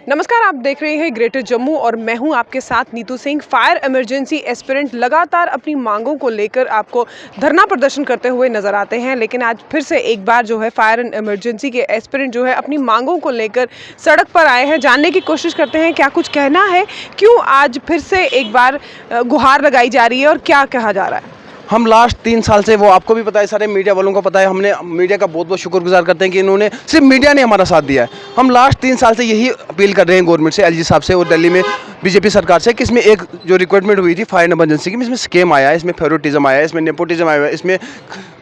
नमस्कार, आप देख रहे हैं ग्रेटर जम्मू और मैं हूं आपके साथ Neetu Singh. Fire emergency aspirant लगातार अपनी मांगों को लेकर आपको धरना प्रदर्शन करते हुए नजर आते हैं, लेकिन आज फिर से एक बार जो है फायर एंड इमरजेंसी के एस्पिरेंट जो है अपनी मांगों को लेकर सड़क पर आए हैं। जानने की कोशिश करते हैं क्या कुछ कहना है, क्यों आज फिर से एक बार गुहार लगाई जा रही है और क्या कहा जा रहा है। हम लास्ट 3 साल से, वो आपको भी पता है, सारे मीडिया वालों को पता है, हमने मीडिया का बहुत बहुत शुक्रगुजार करते हैं कि इन्होंने, सिर्फ मीडिया ने हमारा साथ दिया है। हम लास्ट 3 साल से यही अपील कर रहे हैं गवर्नमेंट से, एलजी साहब से और दिल्ली में बीजेपी सरकार से, कि इसमें एक जो रिक्वायरमेंट हुई थी फायर इमरजेंसी की, इसमें स्कैम आया है, इसमें फेवरेटिज्म आया है, इसमें नेपोटिज्म आया है, इसमें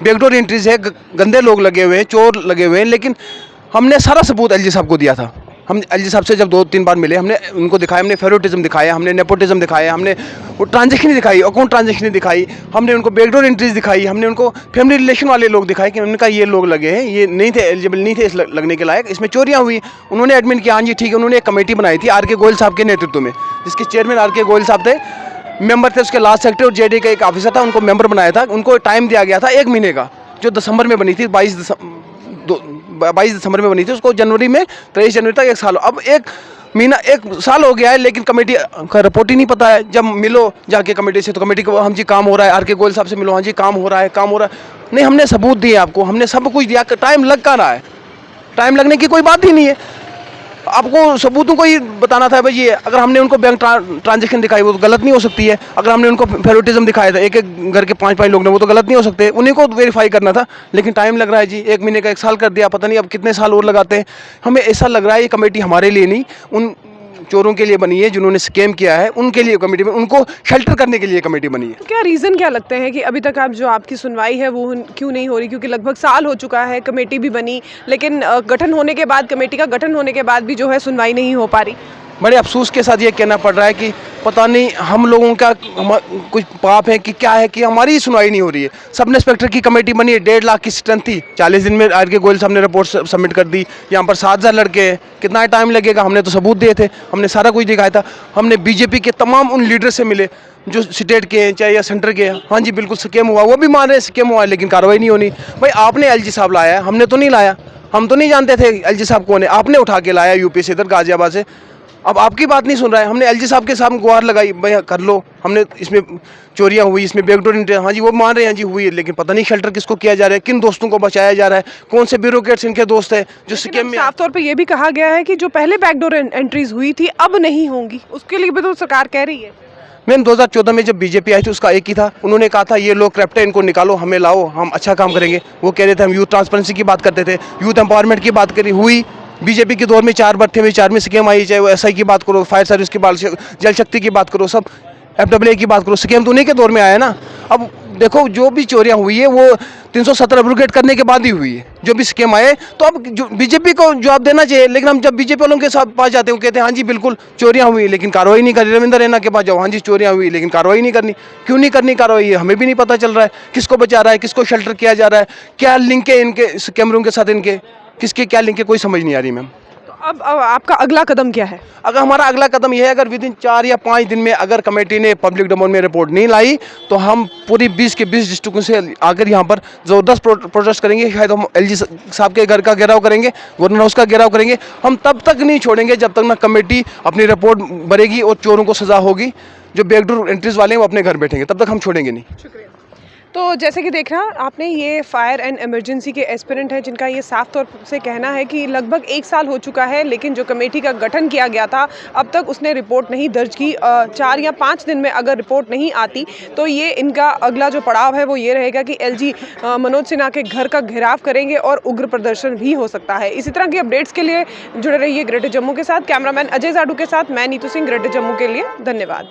बैकडोर एंट्रीज है, गंदे लोग लगे हुए हैं, चोर लगे हुए हैं। लेकिन हमने सारा सबूत एलजी साहब को दिया था। हम एलजी साहब से जब 2-3 बार मिले, हमने उनको दिखाया, हमने फेवरेटिज्म दिखाया, हमने नेपोटिज्म दिखाया, हमने वो ट्रांजेक्शन दिखाई, अकाउंट ट्रांजेक्शन दिखाई, हमने उनको बैकडोर एंट्रीज दिखाई, हमने उनको फैमिली रिलेशन वाले लोग दिखाए कि उनका ये लोग लगे हैं, ये नहीं थे, एलिजिबल नहीं थे इस लगने के लायक, इसमें चोरियां हुई। उन्होंने एडमिट किया, हाँ जी ठीक है। उन्होंने एक कमेटी बनाई थी आर के गोयल साहब के नेतृत्व में, जिसके चेयरमैन आर के गोयल साहब थे, मेंबर थे उसके लास्ट सेक्रेटरी और जेडी का एक ऑफिसर था, उनको मेंबर बनाया था। उनको टाइम दिया गया था 1 महीने का, जो दिसंबर में बनी थी, 22 दिसंबर में बनी थी, उसको जनवरी में 23 जनवरी तक 1 साल, अब 1 महीना 1 साल हो गया है, लेकिन कमेटी का रिपोर्ट ही नहीं पता है। जब मिलो जाके कमेटी से, तो कमेटी को, हम जी काम हो रहा है, आर के गोयल साहब से मिलो, हाँ जी काम हो रहा है, काम हो रहा है। नहीं, हमने सबूत दिए आपको, हमने सब कुछ दिया, टाइम लग कहाँ रहा है? टाइम लगने की कोई बात ही नहीं है। आपको सबूतों को ही बताना था भाई। ये अगर हमने उनको बैंक ट्रांजेक्शन दिखाई, वो तो गलत नहीं हो सकती है। अगर हमने उनको फेवरेटिज्म दिखाया था, एक एक घर के 5-5 लोग ने, वो तो गलत नहीं हो सकते, उन्हीं को वेरीफाई करना था। लेकिन टाइम लग रहा है जी, 1 महीने का 1 साल कर दिया, पता नहीं अब कितने साल और लगाते हैं। हमें ऐसा लग रहा है ये कमेटी हमारे लिए नहीं, उन चोरों के लिए बनी है जिन्होंने स्कैम किया है, उनके लिए कमेटी में, उनको शेल्टर करने के लिए कमेटी बनी है। तो क्या रीज़न क्या लगते हैं कि अभी तक आप जो आपकी सुनवाई है वो क्यों नहीं हो रही? क्योंकि लगभग साल हो चुका है, कमेटी भी बनी, लेकिन गठन होने के बाद, कमेटी का गठन होने के बाद भी जो है सुनवाई नहीं हो पा रही। बड़े अफसोस के साथ ये कहना पड़ रहा है कि पता नहीं हम लोगों का कुछ पाप है कि क्या है, कि हमारी सुनवाई नहीं हो रही है। सब इंस्पेक्टर की कमेटी बनी है, 1.5 लाख की स्ट्रेंथ थी, 40 दिन में आर के गोयल साहब ने रिपोर्ट सबमिट कर दी। यहाँ पर 7,000 लड़के हैं, कितना टाइम लगेगा? हमने तो सबूत दिए थे, हमने सारा कुछ दिखाया था। हमने बीजेपी के तमाम उन लीडर से मिले जो स्टेट के हैं चाहे या सेंटर के हैं, हाँ जी बिल्कुल स्कैम हुआ, वो भी मान रहे हैं स्कैम हुआ है, लेकिन कार्रवाई नहीं होनी। भाई आपने एलजी साहब लाया है, हमने तो नहीं लाया, हम तो नहीं जानते थे एलजी साहब कौन है, आपने उठा के लाया यूपी से, इधर गाजियाबाद से। अब आपकी बात नहीं सुन रहा है। हमने एलजी साहब के सामने गुहार लगाई, भाई कर लो, हमने इसमें चोरियां हुई, इसमें बैकडोर एंट्री, हाँ जी वो मान रहे हैं, जी हुई है, लेकिन पता नहीं शेल्टर किसको किया जा रहा है, किन दोस्तों को बचाया जा रहा है, कौन से ब्यूरोक्रेट्स इनके दोस्त है जो स्कैम में। साफ तौर पे ये भी कहा गया है कि जो पहले बैकडोर एंट्रीज हुई थी अब नहीं होंगी, उसके लिए भी तो सरकार कह रही है। मैंने 2014 में जब बीजेपी आई थी, उसका एक ही था, उन्होंने कहा था ये लोग करप्ट है, इनको निकालो, हमें लाओ, हम अच्छा काम करेंगे। वो कह रहे थे हम यूथ ट्रांसपेरेंसी की बात करते थे, यूथ एम्पावरमेंट की बात करी, हुई। बीजेपी के दौर में 4 बार थे, 4 में स्कीम आई, चाहे वो एसआई की बात करो, फायर सर्विस की बात, जल शक्ति की बात करो, सब FAA की बात करो, स्कीम तो उन्हीं के दौर में आया ना। अब देखो जो भी चोरियां हुई है वो 317 एब्रोगेट करने के बाद ही हुई है, जो भी स्कीम आए, तो अब जो बीजेपी को जवाब देना चाहिए। लेकिन हम जब बीजेपी वालों के साथ पास जाते हैं, वो कहते हैं हाँ जी बिल्कुल चोरियां हुई, लेकिन कार्रवाई नहीं करी। रविंद्र रैना के पास जाओ, हाँ जी चोरियां हुई, लेकिन कार्रवाई नहीं करनी। क्यों नहीं करनी कार्रवाई? हमें भी नहीं पता चल रहा है किसको बचा रहा है, किसको शेल्टर किया जा रहा है, क्या लिंक है इनके कैमरों के साथ, इनके किसके क्या लिंक है, कोई समझ नहीं आ रही मैम। अब आपका अगला कदम क्या है? अगर हमारा अगला कदम यह है, अगर विदिन 4 या 5 दिन में अगर कमेटी ने पब्लिक डोमेन में रिपोर्ट नहीं लाई, तो हम पूरी 20 के 20 डिस्ट्रिक्टों से आकर यहाँ पर ज़बरदस्त प्रोटेस्ट करेंगे। शायद हम एलजी साहब के घर का घेराव करेंगे, गवर्नर हाउस का घेराव करेंगे। हम तब तक नहीं छोड़ेंगे जब तक ना कमेटी अपनी रिपोर्ट भरेगी और चोरों को सज़ा होगी। जो बैकडोर एंट्रीज वाले हैं वो अपने घर बैठेंगे, तब तक हम छोड़ेंगे नहीं। शुक्रिया। तो जैसे कि देख रहा आपने, ये फायर एंड इमरजेंसी के एस्पिरेंट हैं, जिनका ये साफ तौर से कहना है कि लगभग 1 साल हो चुका है, लेकिन जो कमेटी का गठन किया गया था अब तक उसने रिपोर्ट नहीं दर्ज की। 4 या 5 दिन में अगर रिपोर्ट नहीं आती तो ये इनका अगला जो पड़ाव है वो ये रहेगा कि एलजी मनोज सिन्हा के घर का घेराव करेंगे और उग्र प्रदर्शन भी हो सकता है। इसी तरह की अपडेट्स के लिए जुड़े रहिए ग्रेटर जम्मू के साथ। कैमरामैन अजय जाडू के साथ मैं नीतू सिंह, ग्रेटर जम्मू के लिए। धन्यवाद।